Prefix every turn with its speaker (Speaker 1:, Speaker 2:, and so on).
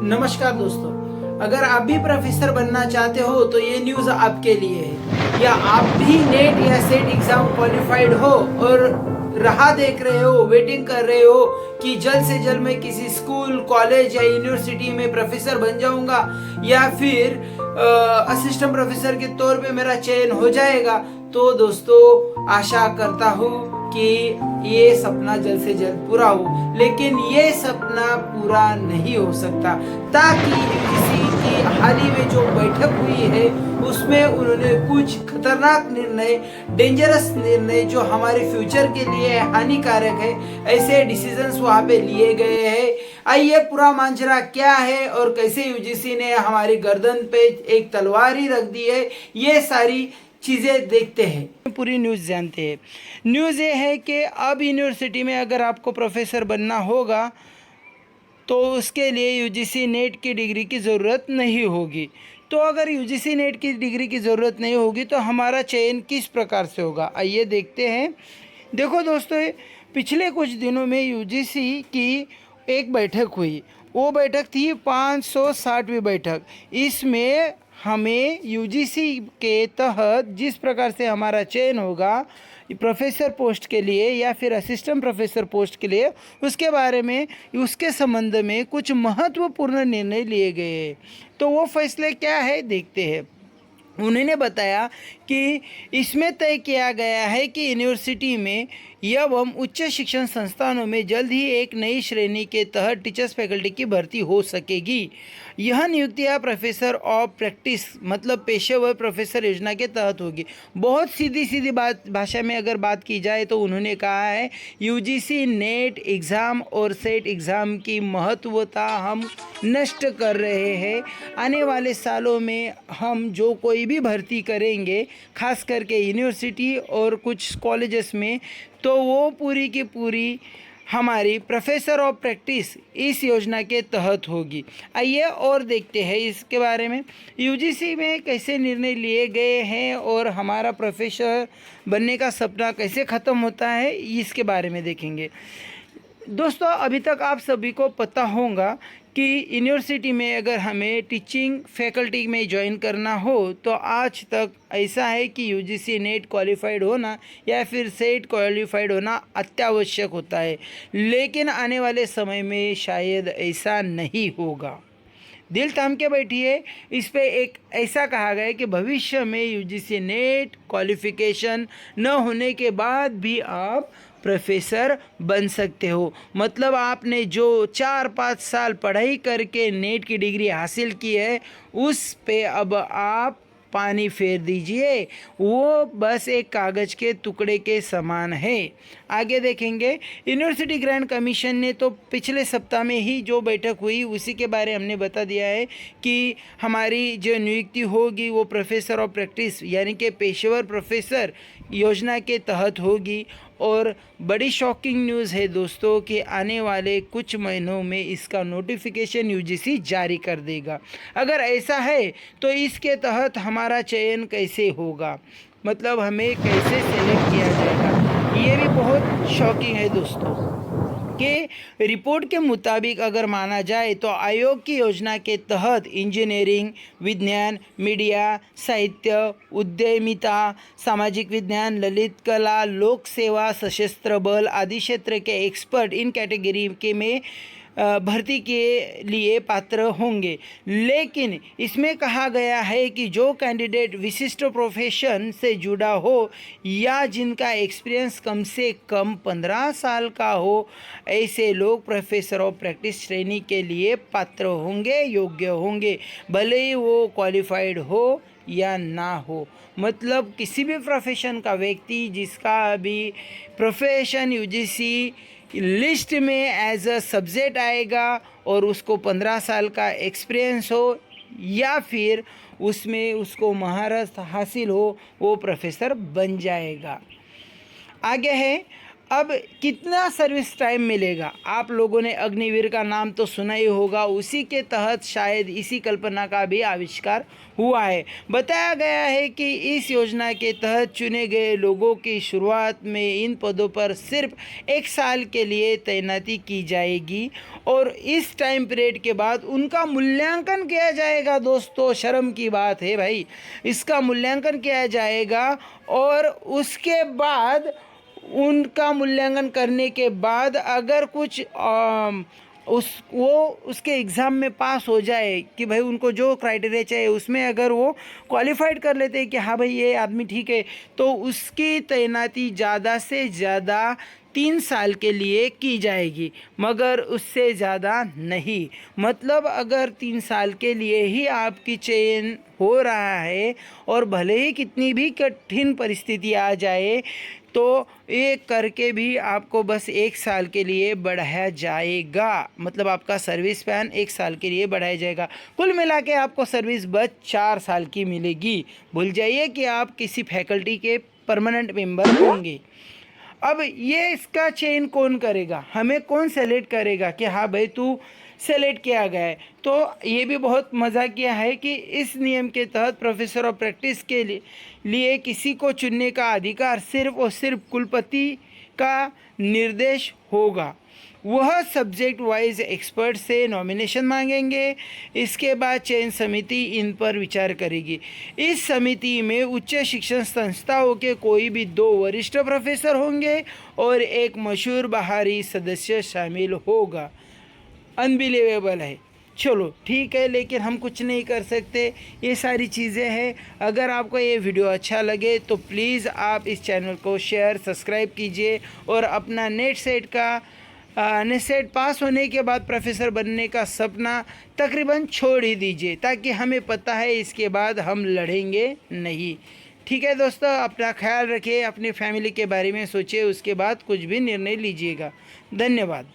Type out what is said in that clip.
Speaker 1: नमस्कार दोस्तों, अगर आप भी प्रोफेसर बनना चाहते हो तो ये न्यूज़ आपके लिए है। या आप भी नेट या सेट एग्जाम क्वालिफाइड हो और राह देख रहे हो, वेटिंग कर रहे हो कि जल्द से जल्द मैं किसी स्कूल, कॉलेज या यूनिवर्सिटी में प्रोफेसर बन जाऊंगा या फिर असिस्टेंट प्रोफेसर के तौर पे मेरा चयन हो जाएगा, तो दोस्तों आशा करता हूँ कि ये सपना जल्द से जल्द पूरा हो। लेकिन ये सपना पूरा नहीं हो सकता, ताकि यूजीसी की हाल ही में जो बैठक हुई है उसमें उन्होंने कुछ खतरनाक निर्णय, डेंजरस निर्णय जो हमारे फ्यूचर के लिए हानिकारक है, ऐसे डिसीजंस वहाँ पे लिए गए हैं। आइए पूरा मांजरा क्या है और कैसे यूजीसी ने हमारी गर्दन पे एक तलवार ही रख दी है, ये सारी चीज़ें देखते हैं। पूरी न्यूज़ जानते हैं। न्यूज़ ये है कि अब यूनिवर्सिटी में अगर आपको प्रोफेसर बनना होगा तो उसके लिए यूजीसी नेट की डिग्री की ज़रूरत नहीं होगी। तो अगर यूजीसी नेट की डिग्री की ज़रूरत नहीं होगी तो हमारा चयन किस प्रकार से होगा, आइए देखते हैं। देखो दोस्तों, पिछले कुछ दिनों में यूजीसी की एक बैठक हुई। वो बैठक थी 560वीं बैठक। इसमें हमें यूजीसी के तहत जिस प्रकार से हमारा चयन होगा प्रोफेसर पोस्ट के लिए या फिर असिस्टेंट प्रोफेसर पोस्ट के लिए, उसके बारे में, उसके संबंध में कुछ महत्वपूर्ण निर्णय लिए गए हैं। तो वो फैसले क्या है देखते हैं। उन्होंने बताया कि इसमें तय किया गया है कि यूनिवर्सिटी में एवं उच्च शिक्षण संस्थानों में जल्द ही एक नई श्रेणी के तहत टीचर्स फैकल्टी की भर्ती हो सकेगी। यह नियुक्तियां प्रोफेसर ऑफ प्रैक्टिस मतलब पेशेवर प्रोफेसर योजना के तहत होगी। बहुत सीधी बात भाषा में अगर बात की जाए तो उन्होंने कहा है यूजीसी नेट एग्ज़ाम और सेट एग्ज़ाम की महत्वता हम नष्ट कर रहे हैं। आने वाले सालों में हम जो कोई भी भर्ती करेंगे, खास करके यूनिवर्सिटी और कुछ कॉलेजेस में, तो वो पूरी की पूरी हमारी प्रोफेसर ऑफ प्रैक्टिस इस योजना के तहत होगी। आइए और देखते हैं इसके बारे में यूजीसी में कैसे निर्णय लिए गए हैं और हमारा प्रोफेसर बनने का सपना कैसे ख़त्म होता है, इसके बारे में देखेंगे। दोस्तों, अभी तक आप सभी को पता होगा कि यूनिवर्सिटी में अगर हमें टीचिंग फैकल्टी में ज्वाइन करना हो तो आज तक ऐसा है कि यूजीसी नेट क्वालिफाइड होना या फिर सेट क्वालिफाइड होना अत्यावश्यक होता है। लेकिन आने वाले समय में शायद ऐसा नहीं होगा। दिल थाम के बैठिए, इस पे एक ऐसा कहा गया है कि भविष्य में यूजीसी नेट क्वालिफिकेशन न होने के बाद भी आप प्रोफेसर बन सकते हो। मतलब आपने जो 4-5 साल पढ़ाई करके नेट की डिग्री हासिल की है, उस पे अब आप पानी फेर दीजिए, वो बस एक कागज़ के टुकड़े के समान है। आगे देखेंगे, यूनिवर्सिटी ग्रांट कमीशन ने तो पिछले सप्ताह में ही जो बैठक हुई उसी के बारे हमने बता दिया है कि हमारी जो नियुक्ति होगी वो प्रोफेसर ऑफ प्रैक्टिस यानी कि पेशेवर प्रोफेसर योजना के तहत होगी। और बड़ी शॉकिंग न्यूज़ है दोस्तों कि आने वाले कुछ महीनों में इसका नोटिफिकेशन यूजीसी जारी कर देगा। अगर ऐसा है तो इसके तहत हमारा चयन कैसे होगा, मतलब हमें कैसे सेलेक्ट किया जाएगा, ये भी बहुत शॉकिंग है दोस्तों। के रिपोर्ट के मुताबिक अगर माना जाए तो आयोग की योजना के तहत इंजीनियरिंग, विज्ञान, मीडिया, साहित्य, उद्यमिता, सामाजिक विज्ञान, ललित कला, लोक सेवा, सशस्त्र बल आदि क्षेत्र के एक्सपर्ट इन कैटेगरी के में भर्ती के लिए पात्र होंगे। लेकिन इसमें कहा गया है कि जो कैंडिडेट विशिष्ट प्रोफेशन से जुड़ा हो या जिनका एक्सपीरियंस कम से कम 15 साल का हो, ऐसे लोग प्रोफेसर ऑफ प्रैक्टिस श्रेणी के लिए पात्र होंगे, योग्य होंगे, भले ही वो क्वालिफाइड हो या ना हो। मतलब किसी भी प्रोफेशन का व्यक्ति जिसका अभी प्रोफेशन यूजीसी लिस्ट में एज अ सब्जेक्ट आएगा और उसको 15 साल का एक्सपीरियंस हो या फिर उसमें उसको महारत हासिल हो, वो प्रोफेसर बन जाएगा। आगे है, अब कितना सर्विस टाइम मिलेगा? आप लोगों ने अग्निवीर का नाम तो सुना ही होगा, उसी के तहत शायद इसी कल्पना का भी आविष्कार हुआ है। बताया गया है कि इस योजना के तहत चुने गए लोगों की शुरुआत में इन पदों पर सिर्फ 1 साल के लिए तैनाती की जाएगी और इस टाइम पीरियड के बाद उनका मूल्यांकन किया जाएगा। दोस्तों, शर्म की बात है भाई, इसका मूल्यांकन किया जाएगा और उसके बाद उनका मूल्यांकन करने के बाद अगर कुछ उसके एग्ज़ाम में पास हो जाए कि भाई उनको जो क्राइटेरिया चाहिए उसमें अगर वो क्वालिफाइड कर लेते हैं कि हाँ भाई ये आदमी ठीक है, तो उसकी तैनाती ज़्यादा से ज़्यादा 3 साल के लिए की जाएगी, मगर उससे ज़्यादा नहीं। मतलब अगर 3 साल के लिए ही आपकी चयन हो रहा है और भले ही कितनी भी कठिन परिस्थिति आ जाए तो ये करके भी आपको बस 1 साल के लिए बढ़ाया जाएगा। मतलब आपका सर्विस स्पैन 1 साल के लिए बढ़ाया जाएगा। कुल मिला के आपको सर्विस बस 4 साल की मिलेगी। भूल जाइए कि आप किसी फैकल्टी के परमानेंट मेंबर होंगे। अब ये इसका चयन कौन करेगा? हमें कौन सेलेक्ट करेगा कि हाँ भाई तू सेलेक्ट किया गया है? तो ये भी बहुत मज़ा किया है कि इस नियम के तहत प्रोफेसर ऑफ प्रैक्टिस के लिए किसी को चुनने का अधिकार सिर्फ और सिर्फ कुलपति का निर्देश होगा। वह सब्जेक्ट वाइज एक्सपर्ट से नॉमिनेशन मांगेंगे। इसके बाद चयन समिति इन पर विचार करेगी। इस समिति में उच्च शिक्षण संस्थाओं के कोई भी 2 वरिष्ठ प्रोफेसर होंगे और एक मशहूर बाहरी सदस्य शामिल होगा। अनबिलीवेबल है। चलो ठीक है, लेकिन हम कुछ नहीं कर सकते, ये सारी चीज़ें हैं। अगर आपको ये वीडियो अच्छा लगे तो प्लीज़ आप इस चैनल को शेयर सब्सक्राइब कीजिए और अपना नेट सेट पास होने के बाद प्रोफेसर बनने का सपना तकरीबन छोड़ ही दीजिए, ताकि हमें पता है इसके बाद हम लड़ेंगे नहीं। ठीक है दोस्तों, अपना ख्याल रखिए, अपनी फैमिली के बारे में सोचिए, उसके बाद कुछ भी निर्णय लीजिएगा। धन्यवाद।